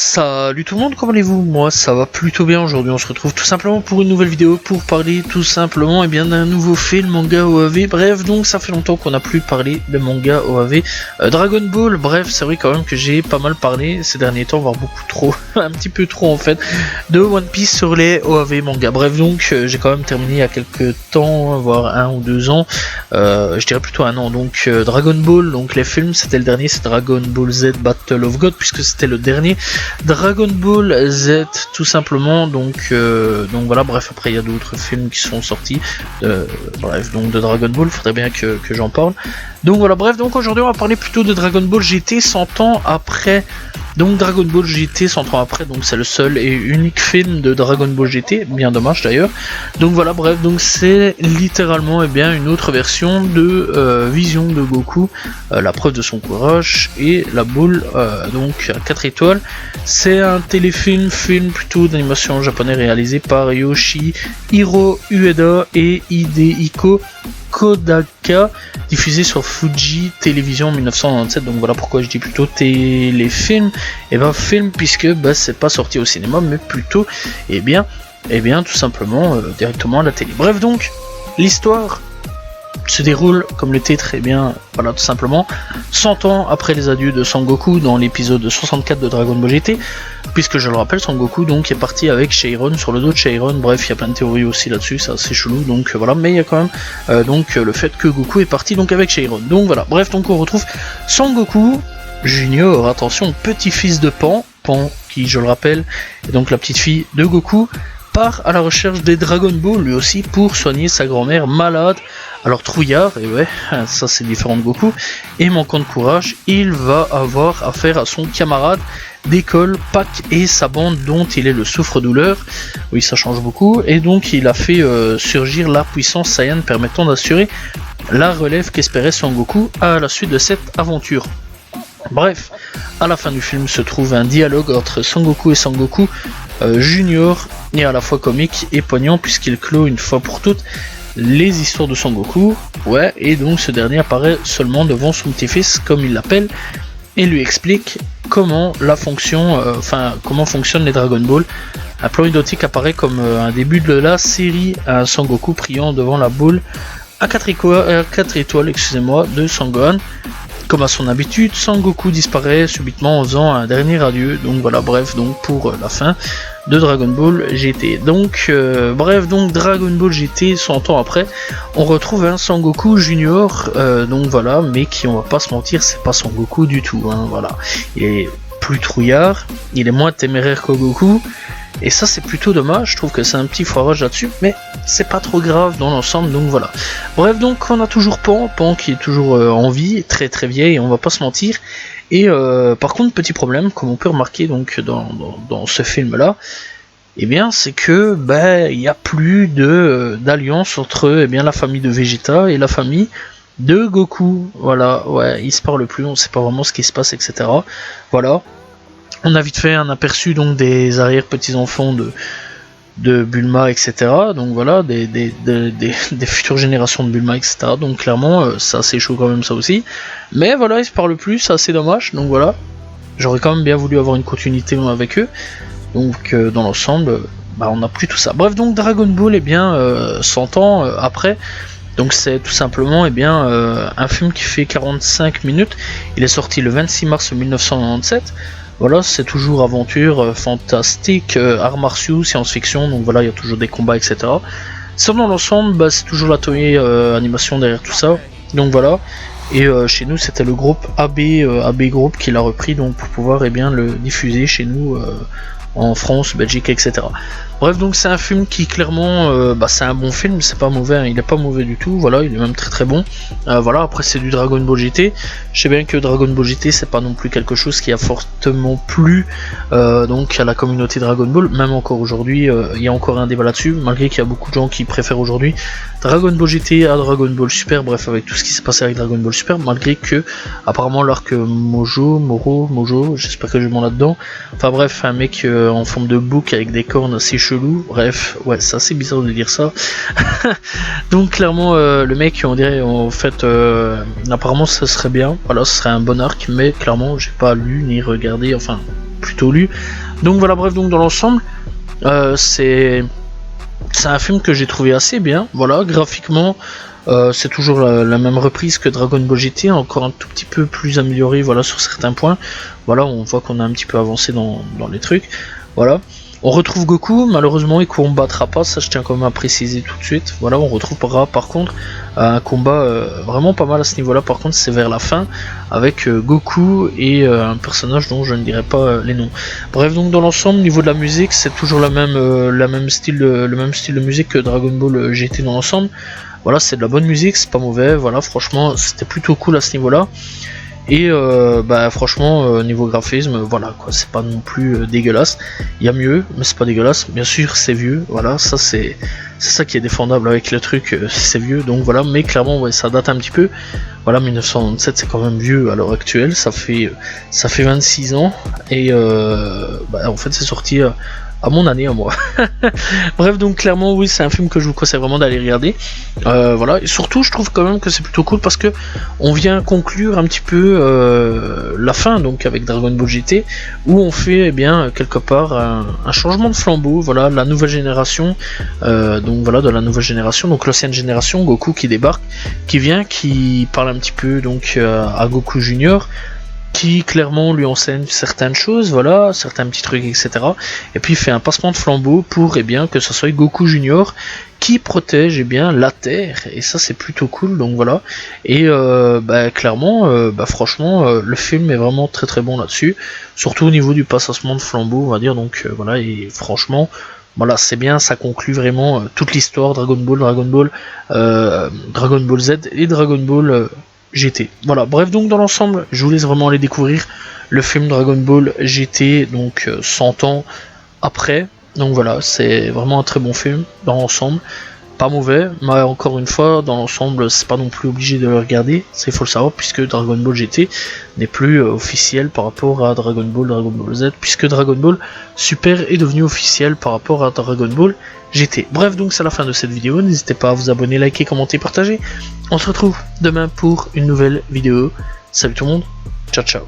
Salut tout le monde, comment allez-vous? Moi ça va plutôt bien. Aujourd'hui on se retrouve tout simplement pour une nouvelle vidéo pour parler tout simplement d'un nouveau film manga OAV. Bref, donc ça fait longtemps qu'on n'a plus parlé de manga OAV. Dragon Ball, bref, c'est vrai quand même que j'ai pas mal parlé ces derniers temps, voire beaucoup trop, un petit peu trop en fait, de One Piece sur les OAV manga. Bref, donc j'ai quand même terminé il y a quelques temps, voire 1 ou 2 ans, je dirais plutôt 1 an. Donc Dragon Ball, donc les films c'était le dernier, c'est Dragon Ball Z Battle of God, puisque c'était le dernier. Dragon Ball Z tout simplement, donc voilà, bref, après il y a d'autres films qui sont sortis, bref, donc de Dragon Ball, faudrait bien que j'en parle. Donc voilà, bref, donc aujourd'hui on va parler plutôt de Dragon Ball GT 100 ans après. Donc Dragon Ball GT 100 ans après, donc c'est le seul et unique film de Dragon Ball GT, bien dommage d'ailleurs. Donc voilà, bref, donc c'est littéralement une autre version de Vision de Goku, la preuve de son courage et la boule, donc à 4 étoiles. C'est un téléfilm, film plutôt d'animation japonais réalisé par Yoshihiro Ueda et Hidehiko Kodaka, diffusé sur Fuji Télévision en 1997. Donc voilà pourquoi je dis plutôt téléfilm, film, puisque c'est pas sorti au cinéma mais plutôt tout simplement directement à la télé. Bref, donc l'histoire se déroule comme le titre, voilà, tout simplement 100 ans après les adieux de Sangoku dans l'épisode 64 de Dragon Ball GT, puisque je le rappelle, Sangoku donc est parti avec Shenron sur le dos de Shenron. Bref, il y a plein de théories aussi là-dessus, c'est assez chelou, donc voilà, mais il y a quand même le fait que Goku est parti donc avec Shenron. Donc voilà, bref, donc on retrouve Sangoku Junior, attention, petit-fils de Pan qui, je le rappelle, est donc la petite fille de Goku, part à la recherche des Dragon Ball lui aussi pour soigner sa grand-mère malade. Alors trouillard, et ouais, ça c'est différent de Goku, et manquant de courage, il va avoir affaire à son camarade d'école, Pac, et sa bande dont il est le souffre-douleur. Oui, ça change beaucoup, et donc il a fait surgir la puissance Saiyan permettant d'assurer la relève qu'espérait Son Goku à la suite de cette aventure. Bref, à la fin du film se trouve un dialogue entre Sangoku et Sangoku Junior, et à la fois comique et poignant, puisqu'il clôt une fois pour toutes les histoires de Sangoku, et donc ce dernier apparaît seulement devant son petit-fils, comme il l'appelle, et lui explique comment comment fonctionnent les Dragon Ball. Un plan idiotique apparaît comme un début de la série, un Sangoku priant devant la boule à 4 étoiles, de Sangohan. Comme à son habitude, Sangoku disparaît subitement en faisant un dernier adieu. Donc voilà, bref, donc pour la fin de Dragon Ball GT. Donc Dragon Ball GT 100 ans après, on retrouve un Sangoku Junior, donc voilà, mais qui, on va pas se mentir, c'est pas Sangoku du tout, voilà. Il est plus trouillard, il est moins téméraire que Goku, et ça c'est plutôt dommage. Je trouve que c'est un petit foirage là-dessus, mais c'est pas trop grave dans l'ensemble, donc voilà. Bref, donc on a toujours Pan qui est toujours en vie, très très vieille, on va pas se mentir. Et par contre, petit problème, comme on peut remarquer donc dans ce film là, c'est que il n'y a plus d'alliance entre la famille de Vegeta et la famille de Goku. Voilà, ouais, ils se parlent plus, on sait pas vraiment ce qui se passe, etc. Voilà. On a vite fait un aperçu donc des arrière-petits-enfants de Bulma, etc. Donc voilà, des futures générations de Bulma, etc. Donc clairement, c'est assez chaud quand même ça aussi. Mais voilà, ils se parlent plus, c'est assez dommage. Donc voilà, j'aurais quand même bien voulu avoir une continuité avec eux. Donc dans l'ensemble, on n'a plus tout ça. Bref, donc Dragon Ball, 100 ans après. Donc c'est tout simplement un film qui fait 45 minutes. Il est sorti le 26 mars 1997. Voilà, c'est toujours aventure, fantastique, arts martiaux, science-fiction, donc voilà, il y a toujours des combats, etc. Ça, dans l'ensemble, c'est toujours la Toei Animation derrière tout ça, donc voilà. Et chez nous, c'était le groupe AB Group qui l'a repris, donc pour pouvoir le diffuser chez nous en France, Belgique, etc. Bref, donc c'est un film qui clairement, c'est un bon film, c'est pas mauvais, il est pas mauvais du tout, voilà, il est même très très bon. Voilà, après c'est du Dragon Ball GT. Je sais bien que Dragon Ball GT c'est pas non plus quelque chose qui a fortement plu donc à la communauté Dragon Ball, même encore aujourd'hui, il y a encore un débat là-dessus, malgré qu'il y a beaucoup de gens qui préfèrent aujourd'hui Dragon Ball GT à Dragon Ball Super, bref, avec tout ce qui s'est passé avec Dragon Ball Super, malgré que apparemment l'arc Mojo, j'espère que j'ai bon là-dedans, enfin bref, un mec en forme de bouc avec des cornes assez chelou, bref, ouais, c'est assez bizarre de dire ça. Donc clairement le mec, on dirait en fait apparemment ça serait bien, voilà, ce serait un bon arc, mais clairement j'ai pas lu ni regardé, enfin plutôt lu. Donc voilà, bref, donc dans l'ensemble, c'est un film que j'ai trouvé assez bien. Voilà, graphiquement, c'est toujours la même reprise que Dragon Ball GT, encore un tout petit peu plus amélioré, voilà, sur certains points. Voilà, on voit qu'on a un petit peu avancé dans les trucs. Voilà. On retrouve Goku, malheureusement il combattra pas, ça je tiens quand même à préciser tout de suite. Voilà, on retrouvera par contre un combat vraiment pas mal à ce niveau-là, par contre c'est vers la fin, avec Goku et un personnage dont je ne dirai pas les noms. Bref, donc dans l'ensemble, niveau de la musique, c'est toujours le même style de musique que Dragon Ball GT dans l'ensemble. Voilà, c'est de la bonne musique, c'est pas mauvais, voilà, franchement c'était plutôt cool à ce niveau-là. Et franchement, niveau graphisme, voilà quoi, c'est pas non plus dégueulasse. Il y a mieux, mais c'est pas dégueulasse. Bien sûr, c'est vieux, voilà, ça c'est ça qui est défendable avec le truc, c'est vieux, donc voilà. Mais clairement, ouais, ça date un petit peu. Voilà, 1997, c'est quand même vieux à l'heure actuelle. Ça fait 26 ans et en fait, c'est sorti à mon année à moi. Bref, donc clairement oui, c'est un film que je vous conseille vraiment d'aller regarder. Voilà, et surtout je trouve quand même que c'est plutôt cool parce que on vient conclure un petit peu la fin, donc avec Dragon Ball GT, où on fait bien quelque part un changement de flambeau. Voilà, la nouvelle génération, donc voilà, de la nouvelle génération, donc l'ancienne génération, Goku qui débarque, qui parle un petit peu donc à Goku Junior, qui clairement lui enseigne certaines choses, voilà, certains petits trucs, etc. Et puis il fait un passement de flambeau pour que ce soit Goku Junior qui protège la Terre, et ça c'est plutôt cool, donc voilà. Et clairement, franchement, le film est vraiment très très bon là-dessus, surtout au niveau du passement de flambeau, on va dire, donc voilà, et franchement, voilà, c'est bien, ça conclut vraiment toute l'histoire Dragon Ball Z et Dragon Ball GT. Voilà, bref, donc dans l'ensemble, je vous laisse vraiment aller découvrir le film Dragon Ball GT, donc 100 ans après. Donc voilà, c'est vraiment un très bon film dans l'ensemble. Pas mauvais, mais encore une fois, dans l'ensemble, c'est pas non plus obligé de le regarder, ça il faut le savoir, puisque Dragon Ball GT n'est plus officiel par rapport à Dragon Ball Z, puisque Dragon Ball Super est devenu officiel par rapport à Dragon Ball GT. Bref, donc c'est la fin de cette vidéo, n'hésitez pas à vous abonner, liker, commenter, partager. On se retrouve demain pour une nouvelle vidéo. Salut tout le monde, ciao ciao.